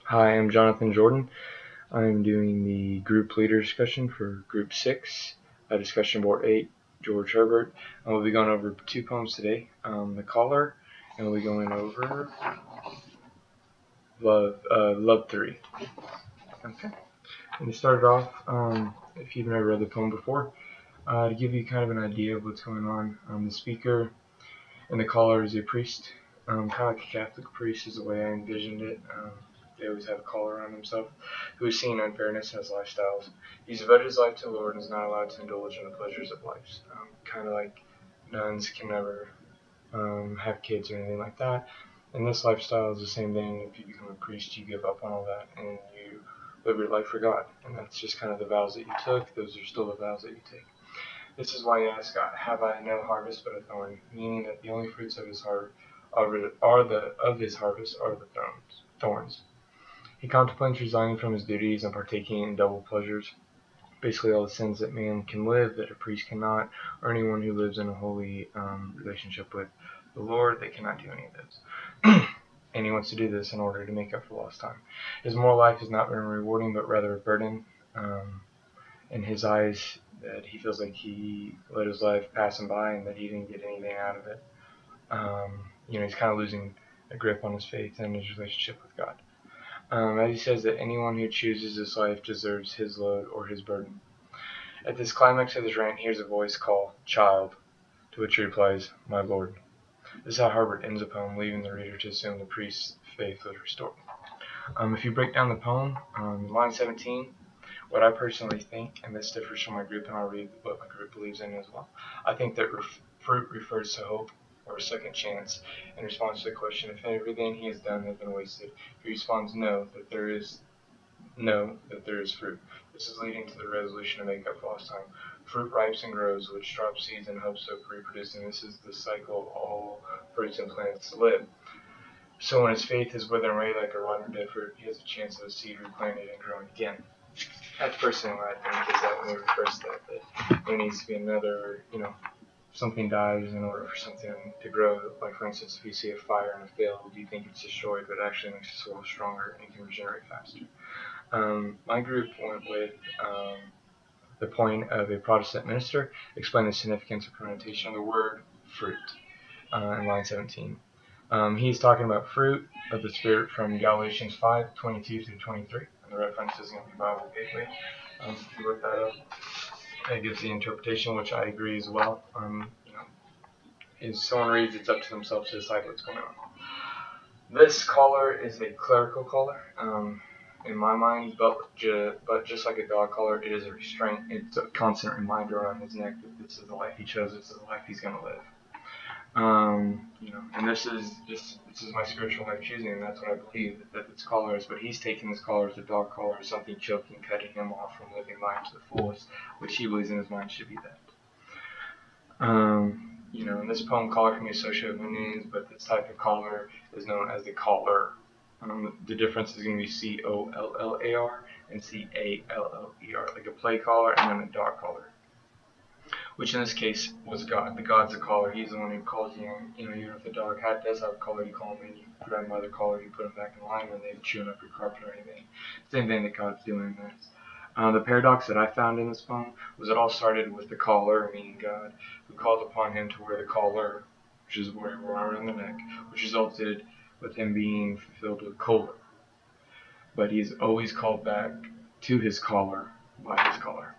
Hi, I'm Jonathan Jordan. I'm doing the group leader discussion for Group 6, discussion board 8, George Herbert. And we'll be going over two poems today, The Caller, and we'll be going over Love 3. Okay. And to start it off, if you've never read the poem before, to give you kind of an idea of what's going on, the speaker and the caller is a priest, kind of like a Catholic priest is the way I envisioned it. They always have a collar on himself, who has seen unfairness in his lifestyles. He's devoted his life to the Lord and is not allowed to indulge in the pleasures of life. Kind of like nuns can never have kids or anything like that. And this lifestyle is the same thing. If you become a priest, you give up on all that and you live your life for God. And that's just kind of the vows that you took. Those are still the vows that you take. This is why you ask God, have I no harvest but a thorn? Meaning that the only fruits of his harvest are the thorns. He contemplates resigning from his duties and partaking in double pleasures, basically all the sins that man can live that a priest cannot, or anyone who lives in a holy relationship with the Lord, they cannot do any of this. And he wants to do this in order to make up for lost time. His moral life has not been rewarding, but rather a burden. In his eyes, that he feels like he let his life pass him by and that he didn't get anything out of it. He's kind of losing a grip on his faith and his relationship with God. As he says that anyone who chooses this life deserves his load or his burden. At this climax of his rant, he hears a voice call, "Child," to which he replies, "My Lord." This is how Herbert ends the poem, leaving the reader to assume the priest's faith was restored. If you break down the poem, line 17, what I personally think, and this differs from my group, and I'll read what my group believes in as well. I think that fruit refers to hope or a second chance in response to the question if everything he has done has been wasted. He responds no, that there is fruit. This is leading to the resolution to make up for lost time. Fruit ripes and grows, which drops seeds in hopes of reproducing. This is the cycle of all fruits and plants live. So when his faith is withering away like a rotten dead fruit, he has a chance of a seed replanted and growing again. That's personally what I think, is that when we refers to that there needs to be another, something dies in order for something to grow. Like, for instance, if you see a fire in a field, you think it's destroyed, but it actually makes the soil stronger and can regenerate faster. My group went with the point of a Protestant minister explaining the significance of connotation of the word fruit in line 17. He's talking about fruit of the Spirit from Galatians 5:22 through 23. And the reference is going to be Bible Gateway. If you look that up, it gives the interpretation, which I agree as well. If someone reads, it's up to themselves to decide what's going on. This collar is a clerical collar, in my mind, but just like a dog collar, it is a restraint. It's a constant reminder on his neck that this is the life he chose, this is the life he's going to live. And this is my spiritual life choosing, and that's what I believe that this collar is. But he's taking this collar as a dog collar, as something choking, cutting him off from living life to the fullest, which he believes in his mind should be that. In this poem, collar can be associated with names, but this type of collar is known as the collar. The difference is going to be C-O-L-L-A-R and C-A-L-L-E-R, like a play collar and then a dog collar, which in this case was God. The God's the collar. He's the one who calls you. Even if the dog does have a collar, you call him in, you grab him by the collar, you put him back in line when they're chewing up your carpet or anything. Same thing that God's doing in this. The paradox that I found in this poem was it all started with the caller, meaning God, who called upon him to wear the collar, which is where he wore around the neck, which resulted with him being fulfilled with choler. But he's always called back to his collar by his collar.